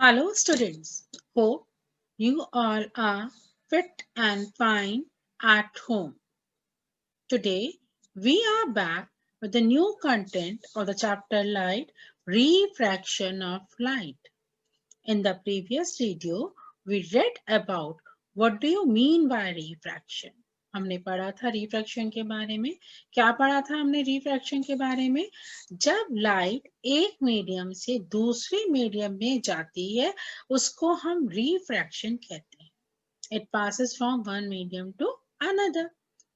Hello students, hope you all are fit and fine at home. Today we are back with the new content of the chapter Light, Refraction of Light. In the previous video, we read about what do you mean by refraction. हमने पढ़ा था refraction के बारे में. क्या पढ़ा था हमने रिफ्रैक्शन के बारे में? जब लाइट एक मीडियम से दूसरे मीडियम में जाती है उसको हम रिफ्रैक्शन कहते हैं. It passes from one medium to another.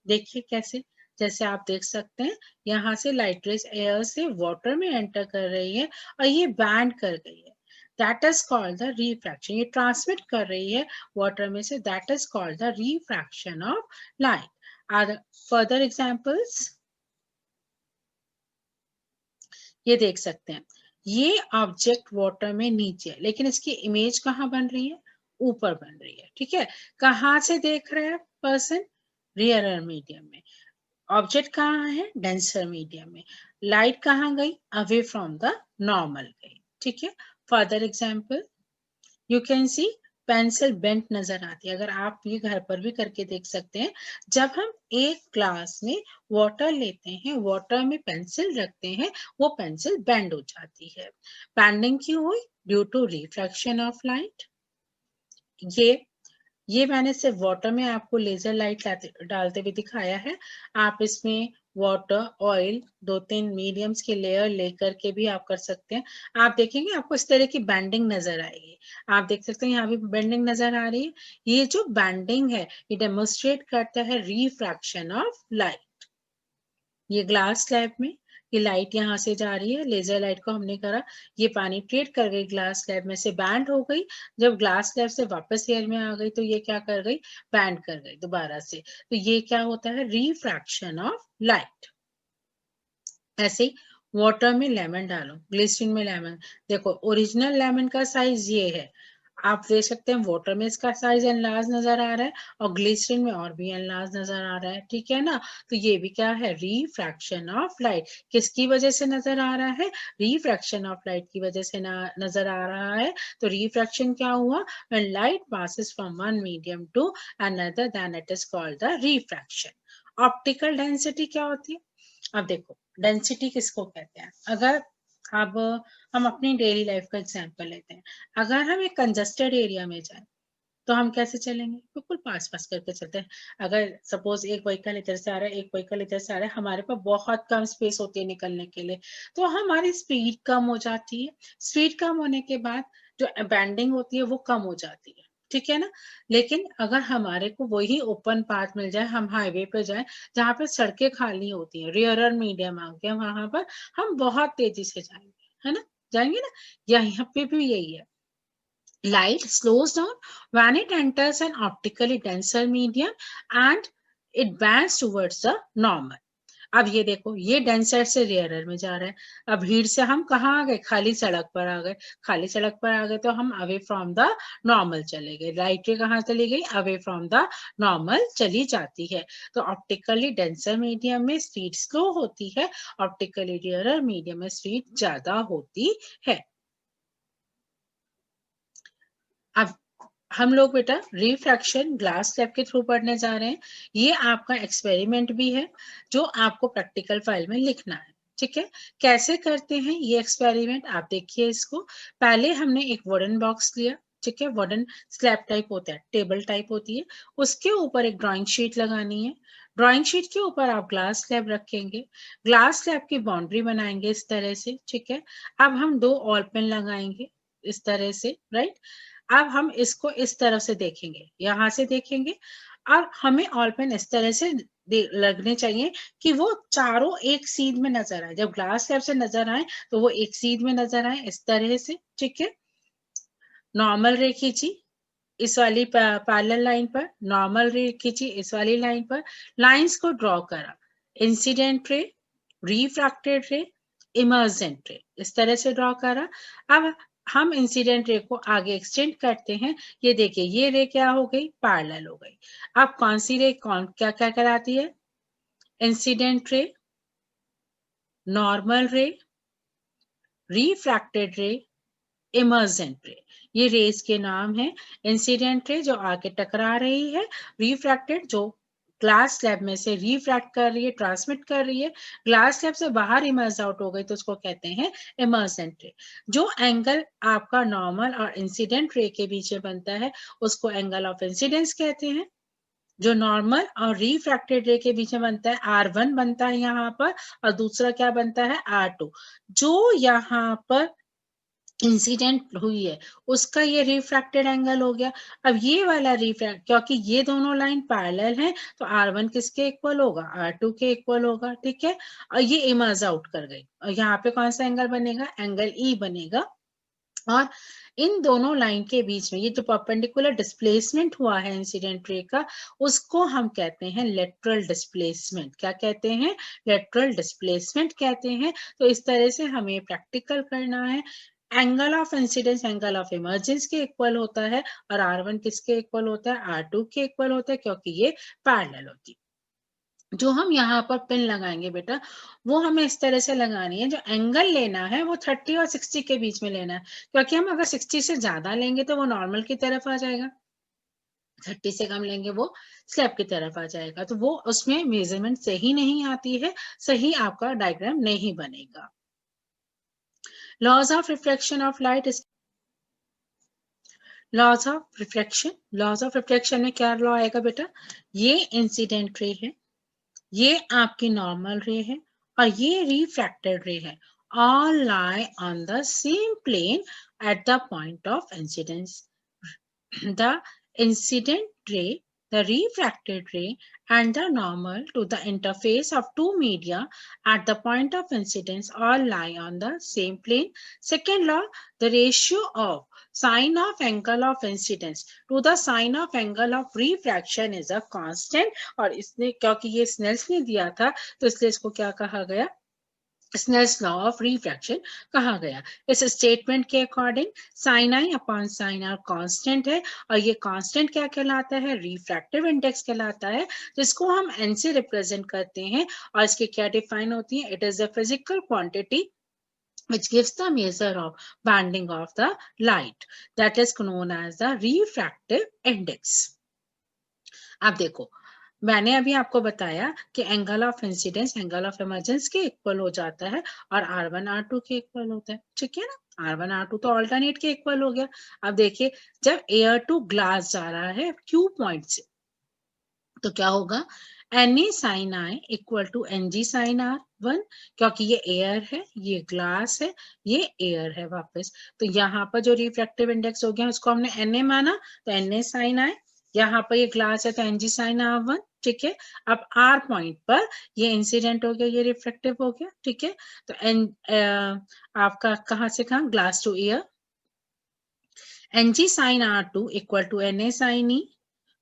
देखिए कैसे, जैसे आप देख सकते हैं यहाँ से लाइट रेज एयर से वाटर में एंटर कर रही है और ये बैंड कर गई है. That is called the refraction. ये ट्रांसमिट कर रही है वाटर में से. That is called the refraction of light. Are further examples? ये देख सकते हैं, ये ऑब्जेक्ट वाटर में नीचे है लेकिन इसकी इमेज कहाँ बन रही है? ऊपर बन रही है. ठीक है, कहाँ से देख रहा है पर्सन? रियरर मीडियम में. ऑब्जेक्ट कहाँ है? डेंसर मीडियम में. लाइट कहाँ गई? अवे फ्रॉम द नॉर्मल गई. ठीक है, further example you can see pencil bent नजर आती है. अगर आप ये घर पर भी करके देख सकते हैं, जब हम एक ग्लास में वाटर लेते हैं, वाटर में पेंसिल रखते हैं, वो पेंसिल बेंड हो जाती है. बेंडिंग क्यों हुई? Due to refraction of light. ये मैंने सिर्फ वाटर में आपको लेजर लाइट डालते हुए दिखाया है. आप इसमें वाटर, ऑयल, 2-3 मीडियम्स के लेयर लेकर के भी आप कर सकते हैं. आप देखेंगे आपको इस तरह की बैंडिंग नजर आएगी. आप देख सकते हैं यहाँ भी बैंडिंग नजर आ रही है. ये जो बैंडिंग है ये डेमोन्स्ट्रेट करता है रिफ्रैक्शन ऑफ लाइट. ये ग्लास स्लैब में ये लाइट यहाँ से जा रही है, लेजर लाइट को हमने करा, ये पानी ट्रेड कर गई, ग्लास स्लैब में से बैंड हो गई. जब ग्लास स्लैब से वापस एयर में आ गई तो ये क्या कर गई? बैंड कर गई दोबारा से. तो ये क्या होता है? Refraction of light. ऐसे ही वाटर में लेमन डालो, ग्लिसरीन में लेमन. देखो ओरिजिनल लेमन का साइज ये है. आप देख सकते हैं वाटर में इसका साइज एनलार्ज नजर आ रहा है और ग्लिसरीन में और भी एनलार्ज नजर आ रहा है. ठीक है ना? तो ये भी क्या है? Refraction of light. किसकी वजह से नजर आ रहा है? रिफ्रैक्शन ऑफ लाइट की वजह से नजर आ रहा है. तो रिफ्रैक्शन क्या हुआ? When light passes from one medium to another then it is called the refraction. Optical density क्या होती है? अब देखो डेंसिटी किसको कहते हैं. अगर अब हम अपनी डेली लाइफ का एग्जांपल लेते हैं. अगर हम एक कंजस्टेड एरिया में जाएं तो हम कैसे चलेंगे? बिल्कुल पास पास करके चलते हैं. अगर सपोज एक व्हीकल इधर से आ रहा है, एक व्हीकल इधर से आ रहा है, हमारे पास बहुत कम स्पेस होती है निकलने के लिए, तो हमारी स्पीड कम हो जाती है. स्पीड कम होने के बाद जो बेंडिंग होती है वो कम हो जाती है. ठीक है ना? लेकिन अगर हमारे को वही ओपन पाथ मिल जाए, हम हाईवे पे जाए जहाँ पे सड़कें खाली होती हैं, रियरर मीडियम आ गया, वहां पर हम बहुत तेजी से जाएंगे, है ना? जाएंगे ना? यहाँ पे भी यही है. Light slows down when it enters an optically denser medium and it bends towards the normal. अब ये देखो, ये डेंसर से रेयरर में जा रहा है. अब भीड़ से हम कहाँ आ गए? खाली सड़क पर आ गए. खाली सड़क पर आ गए तो हम अवे फ्रॉम द नॉर्मल चले गए. लाइट रे कहाँ चली गई? अवे फ्रॉम द नॉर्मल चली जाती है. तो ऑप्टिकली डेंसर मीडियम में स्पीड स्लो होती है, ऑप्टिकली रेयरर मीडियम में स्पीड ज्यादा होती है. अब हम लोग बेटा रिफ्रैक्शन ग्लास स्लैब के थ्रू पढ़ने जा रहे हैं. ये आपका एक्सपेरिमेंट भी है जो आपको प्रैक्टिकल फाइल में लिखना है. ठीक है, कैसे करते हैं ये एक्सपेरिमेंट आप देखिए इसको. पहले हमने एक वुडन बॉक्स लिया. ठीक है, वुडन स्लैब टाइप होता है, टेबल टाइप होती है. उसके ऊपर एक ड्राइंग शीट लगानी है. ड्राइंग शीट के ऊपर आप ग्लास स्लैब रखेंगे. ग्लास स्लैब की बाउंड्री बनाएंगे इस तरह से. ठीक है, अब हम 2 ऑल पेन लगाएंगे इस तरह से, राइट. अब हम इसको इस तरह से देखेंगे, यहाँ से देखेंगे और हमें ऑल पेन इस तरह से लगने चाहिए कि वो चारों एक सीध में नजर आए. जब ग्लास स्लैब से नजर आए तो वो एक सीध में नजर आए इस तरह से. ठीक है, नॉर्मल रे खींची इस वाली पैरेलल लाइन पर, नॉर्मल रे खींची इस वाली लाइन पर, लाइंस को ड्रॉ करा. इंसिडेंट रे, रिफ्रैक्टेड रे, इमर्जेंट रे, इस तरह से ड्रॉ करा. अब हम इंसिडेंट रे को आगे एक्सटेंड करते हैं. ये देखिए ये रे क्या हो गई? पैरेलल हो गई. अब कौन सी रे कौन क्या क्या कराती है? इंसिडेंट रे, नॉर्मल रे, रिफ्रैक्टेड रे, इमर्जेंट रे, ये रेज के नाम है। इंसिडेंट रे जो आके टकरा रही है, रिफ्रैक्टेड जो ग्लास स्लैब में से रिफ्रैक्ट कर रही है, ट्रांसमिट कर रही है, ग्लास स्लैब से बाहर इमर्ज आउट हो गई तो उसको कहते हैं इमर्जेंट रे। जो एंगल आपका नॉर्मल और इंसिडेंट रे के बीच में बनता है उसको एंगल ऑफ इंसिडेंस कहते हैं। जो नॉर्मल और रिफ्रैक्टेड रे के बीच में बनता है R1 बनता है यहाँ पर, और दूसरा क्या बनता है R2। जो यहाँ पर इंसिडेंट हुई है उसका ये रिफ्रैक्टेड एंगल हो गया। अब ये वाला रिफ्रैक्ट, क्योंकि ये दोनों लाइन पैरेलल हैं तो R1 किसके इक्वल होगा, R2 के इक्वल होगा, ठीक है। और ये इमर्ज आउट कर गई और यहाँ पे कौन सा एंगल बनेगा, एंगल E बनेगा। और इन दोनों लाइन के बीच में ये जो परपेंडिकुलर डिस्प्लेसमेंट हुआ है इंसिडेंट रे का, उसको हम कहते हैं लेटरल डिस्प्लेसमेंट। क्या कहते हैं, लेटरल डिस्प्लेसमेंट कहते हैं। तो इस तरह से हमें प्रैक्टिकल करना है। Angle of incidence angle of emergence के इक्वल होता है और R1 किसके इक्वल होता है, R2 के इक्वल होता है, क्योंकि ये पैरेलल होती है। जो हम यहाँ पर पिन लगाएंगे बेटा, वो हमें इस तरह से लगानी है, जो एंगल लेना है वो 30 और 60 के बीच में लेना है, क्योंकि हम अगर 60 से ज्यादा लेंगे तो वो नॉर्मल की तरफ आ जाएगा, 30 से कम लेंगे वो स्लैब की तरफ आ जाएगा, तो वो उसमें मेजरमेंट सही नहीं आती है, सही आपका डायग्राम नहीं बनेगा। Laws of reflection of light, laws of reflection, laws of reflection में क्या लॉ आएगा बेटा, ये इंसिडेंट रे है, ये आपकी नॉर्मल रे है और ये रिफ्रैक्टेड रे है, all lie on the same plane at the point of incidence. The incident ray, the refracted ray and the normal to the interface of two media at the point of incidence all lie on the same plane. Second law, the ratio of sine of angle of incidence to the sine of angle of refraction is a constant। और इसने क्योंकि ये Snell's ने दिया था तो इसलिए इसको क्या कहा गया, स्नेल्स लॉ ऑफ रिफ्रैक्शन कहा गया। इस स्टेटमेंट के according sine i upon sine r constant है और ये कांस्टेंट क्या कहलाता है, रिफ्रैक्टिव इंडेक्स कहलाता है, जिसको हम एन से रिप्रेजेंट करते हैं। और इसकी क्या डिफाइन होती है, it is a physical quantity which gives the measure of banding of the light, that is known as the refractive index। अब देखो, मैंने अभी आपको बताया कि angle of incidence angle of emergence के इक्वल हो जाता है और R1 R2 के इक्वल होता है, ठीक है ना। R1 R2 तो ऑल्टरनेट के इक्वल हो गया। अब देखिए, जब एयर टू ग्लास जा रहा है Q पॉइंट से तो क्या होगा, Na sin I equal to Ng sin R1, क्योंकि ये एयर है, ये ग्लास है, ये एयर है वापस। तो यहाँ पर जो रिफ्रैक्टिव इंडेक्स हो गया उसको हमने Na माना तो Na sin I, यहाँ पर ये ग्लास है तो Ng sin R1, ठीक है। अब R पॉइंट पर ये इंसिडेंट हो गया, ये रिफ्लेक्टिव हो गया, ठीक है। तो आपका कहाँ से कहाँ, glass to air, Ng sin R2 equal to Na sin E,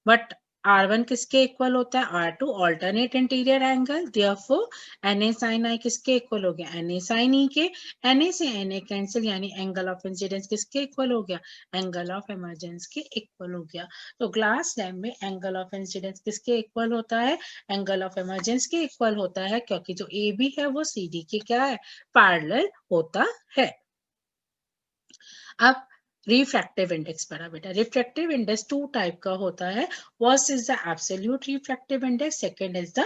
but R1 किसके इक्वल होता है, R2 alternate interior angle, therefore Na sin I किसके इक्वल हो गया, Na sin E के। Na से Na कैंसिल, यानी एंगल ऑफ इंसिडेंस किसके इक्वल हो गया, एंगल ऑफ इमर्जेंस के इक्वल हो गया। तो ग्लास स्लैब में एंगल ऑफ इंसिडेंस किसके इक्वल होता है, एंगल ऑफ इमर्जेंस के इक्वल होता है, क्योंकि जो AB है वो CD के क्या है, पैरेलल होता है। अब रिफ्रैक्टिव इंडेक्स पढ़ा बेटा, रिफ्रैक्टिव इंडेक्स टू टाइप का होता है। First is the absolute refractive index, second is the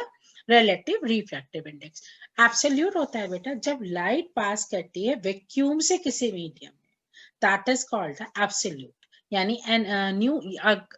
relative refractive index. Absolute होता है बेटा जब लाइट पास करती है वैक्यूम से किसी मीडियम में, that is called the absolute. यानी एन न्यू,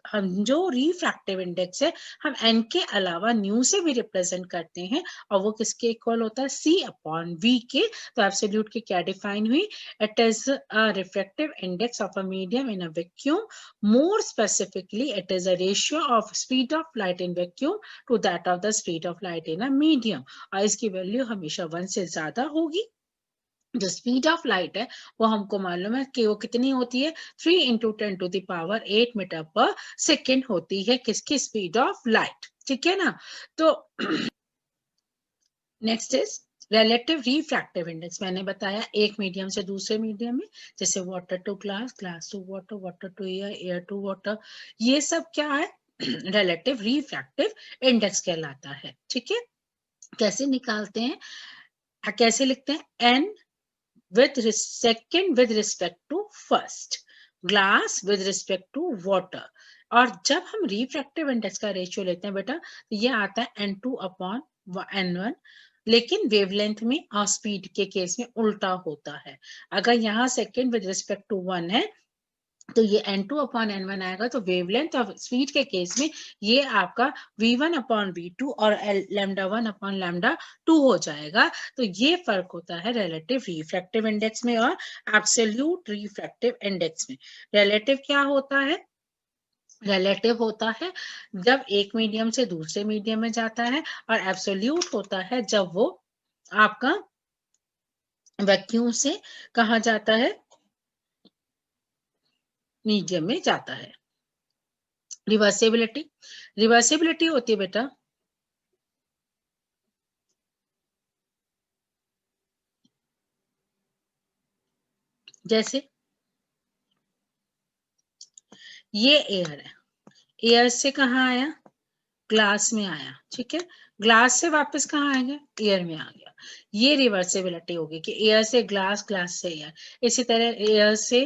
हम जो रिफ्रैक्टिव इंडेक्स है हम एन के अलावा न्यू से भी रिप्रेजेंट करते हैं और वो किसके इक्वल होता है, C अपॉन V के। तो एब्सोल्यूट की क्या डिफाइन हुई, it is a refractive index of a medium in a vacuum. More specifically, it is a ratio of speed of light in vacuum to that of the speed of light in a medium. और इसकी value हमेशा 1 से ज्यादा होगी। जो speed of light है वो हमको मालूम है कि वो कितनी होती है, 3 × 10⁸ मीटर पर सेकेंड होती है किसकी, स्पीड ऑफ लाइट, ठीक है ना। तो next is relative refractive index. मैंने बताया एक मीडियम से दूसरे मीडियम में, जैसे water to glass, glass to water, water to air, air to water, ये सब क्या है, रिलेटिव रिफ्रैक्टिव इंडेक्स कहलाता है, ठीक है। कैसे निकालते हैं, कैसे लिखते हैं, N second with respect to first, glass with respect to water. और जब हम रिफ्रैक्टिव इंडेक्स का रेशियो लेते हैं बेटा, तो ये आता है n2 अपॉन n1, लेकिन वेवलेंथ में और स्पीड के केस में उल्टा होता है। अगर यहाँ सेकेंड विद रिस्पेक्ट टू 1 है तो ये n2 अपॉन n1 आएगा, तो वेवलेंथ और स्पीड के केस में ये आपका v1 अपॉन v2 और लैम्डा 1 अपॉन लैम्डा 2 हो जाएगा। तो ये फर्क होता है रिलेटिव रिफ्रैक्टिव इंडेक्स में और एब्सोल्यूट रिफ्रैक्टिव इंडेक्स में। रिलेटिव क्या होता है? रिलेटिव होता है जब एक मीडियम से दूसरे मीडियम में जाता है, और एब्सोल्यूट होता है जब वो आपका वैक्यूम से कहा जाता है, मीडियम में जाता है। रिवर्सिबिलिटी, रिवर्सिबिलिटी होती है बेटा जैसे ये एयर है, एयर से कहाँ आया? ग्लास में आया, ठीक है। ग्लास से वापस कहाँ आएगा? एयर में आ गया। ये रिवर्सिबिलिटी होगी कि एयर से ग्लास, ग्लास से एयर। इसी तरह एयर से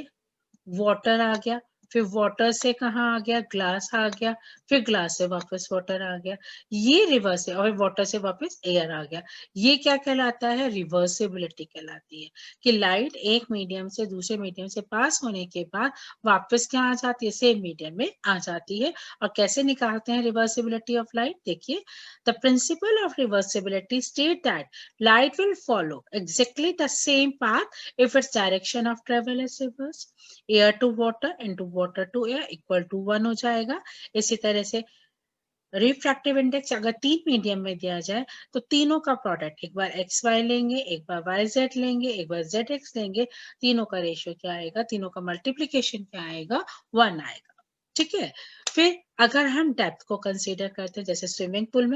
वाटर आ गया, फिर वाटर से कहाँ आ गया? ग्लास आ गया, फिर ग्लास से वापस वाटर आ गया, ये रिवर्स है। और वाटर से वापस एयर आ गया। ये क्या कहलाता है? रिवर्सिबिलिटी कहलाती है कि लाइट एक मीडियम से दूसरे मीडियम से पास होने के बाद वापस क्या आ जाती है? सेम मीडियम में आ जाती है। और कैसे निकालते हैं रिवर्सिबिलिटी ऑफ लाइट? देखिए, the principle of reversibility state that light will follow exactly the same path if its direction of travel is reverse। Air to water into water to air equal to 1 हो जाएगा। इसी तरह से refractive index अगर तीन medium में दिया जाए तो तीनों का प्रोडक्ट, एक बार एक्स वाई लेंगे, एक बार वाई जेड लेंगे, एक बार जेड एक्स लेंगे, तीनों का रेशियो क्या आएगा? तीनों का मल्टीप्लीकेशन क्या आएगा? 1 आएगा, ठीक है। फिर अगर हम डेप्थ को कंसीडर करते हैं, जैसे स्विमिंग पूल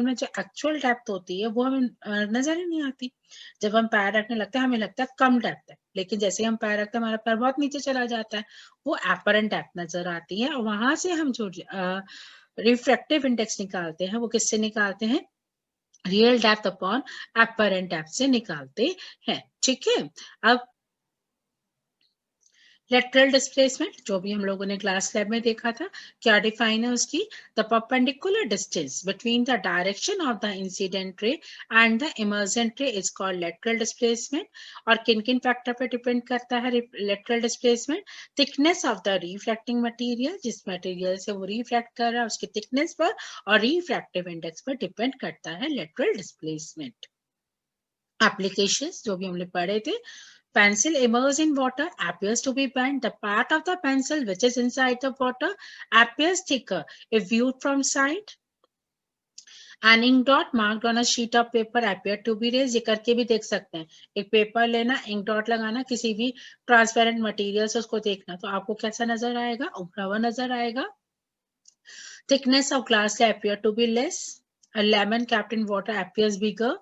में जो एक्चुअल डेप्थ होती है वो हमें नजर ही नहीं आती। जब हम पैर रखने लगते हैं हमें लगता है कम डेप्थ है, लेकिन जैसे हम पैर रखते हैं हमारा पैर बहुत नीचे चला जाता है, वो एपरेंट डेप्थ नजर आती है। और वहां से हम जो रिफ्रैक्टिव इंडेक्स निकालते हैं वो किससे निकालते हैं? Real depth upon apparent depth से निकालते हैं, ठीक है। अब लेटरल डिस्प्लेसमेंट जो भी हम लोगों ने क्लास लैब में देखा था, क्या डिफाइन है उसकी? The perpendicular distance between the direction of the incident ray and the emergent रे इज कॉल्ड लेटरल डिस्प्लेसमेंट। और किन किन फैक्टर पे डिपेंड करता है lateral displacement? Thickness of the refracting material, जिस मटेरियल से वो रिफ्रैक्ट कर रहा है उसकी थिकनेस पर, और रिफ्रैक्टिव इंडेक्स पर डिपेंड करता है लेटरल डिस्प्लेसमेंट। एप्लीकेशंस जो भी हमने पढ़े थे, pencil immersed in water appears to be bent. The part of the pencil which is inside the water appears thicker if viewed from side. An ink dot marked on a sheet of paper appear to be raised. ये करके भी देख सकते हैं। एक paper लेना, ink dot लगाना, किसी भी ट्रांसपेरेंट मटेरियल से उसको देखना, तो आपको कैसा नजर आएगा? उभरा हुआ नजर आएगा। Thickness of glass appear to be less. A lemon kept in water appears bigger.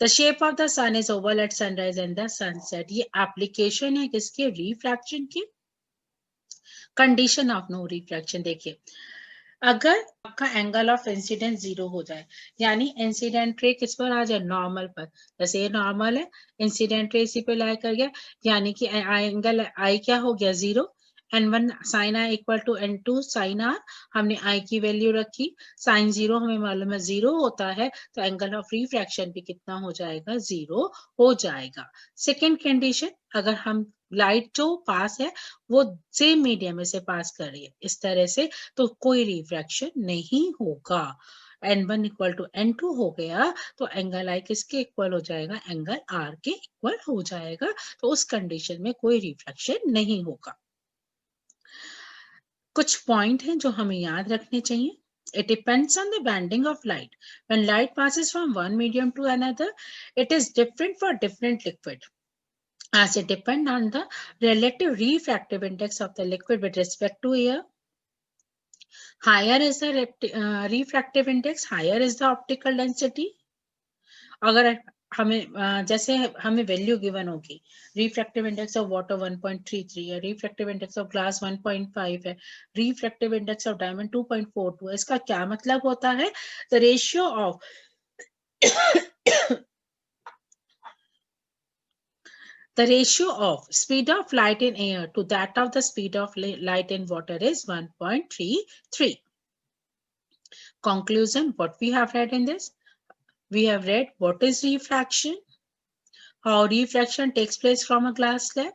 The shape of the sun is oval at sunrise and the sunset. ये एप्लीकेशन है किसके? रिफ्रैक्शन की। कंडीशन ऑफ नो रिफ्रैक्शन देखिए, अगर आपका angle of incidence 0 हो जाए, यानी इंसिडेंट रे किस पर आ जाए? नॉर्मल पर। जैसे ये नॉर्मल है, इंसिडेंट रे इसी पे लाई कर गया, यानी कि एंगल आई क्या हो गया? 0। n1 sine i equal to n2 sine r, हमने आई की वैल्यू रखी, साइन 0 हमें मालूम है 0 होता है, तो एंगल ऑफ रिफ्रैक्शन भी कितना हो जाएगा? 0 हो जाएगा। सेकेंड कंडीशन, अगर हम लाइट जो पास है वो सेम मीडियम में से पास कर रही है इस तरह से, तो कोई रिफ्रैक्शन नहीं होगा। n1 इक्वल टू n2 हो गया, तो एंगल आई किसके इक्वल हो जाएगा? एंगल r के इक्वल हो जाएगा। तो उस कंडीशन में कोई रिफ्रैक्शन नहीं होगा। कुछ पॉइंट हैं जो हमें याद रखने चाहिए। It depends on the bending of light. When light passes from one medium to another, it is different for different liquid, as it depends on the relative refractive index of the liquid with respect to air. Higher is the refractive index, higher is the optical density. अगर हमें जैसे हमें value given होगी, refractive index of water 1.33 है, refractive index of glass 1.5 है, refractive index of diamond 2.42 है। इसका क्या मतलब होता है? The ratio of The ratio of speed of light in air to that of the speed of light in water is 1.33. Conclusion, what we have read in this? We have read what is refraction, how refraction takes place from a glass slab,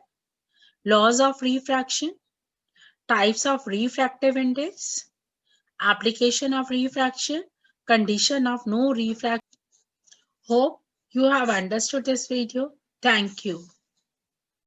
laws of refraction, types of refractive index, application of refraction, condition of no refraction. Hope you have understood this video. Thank you.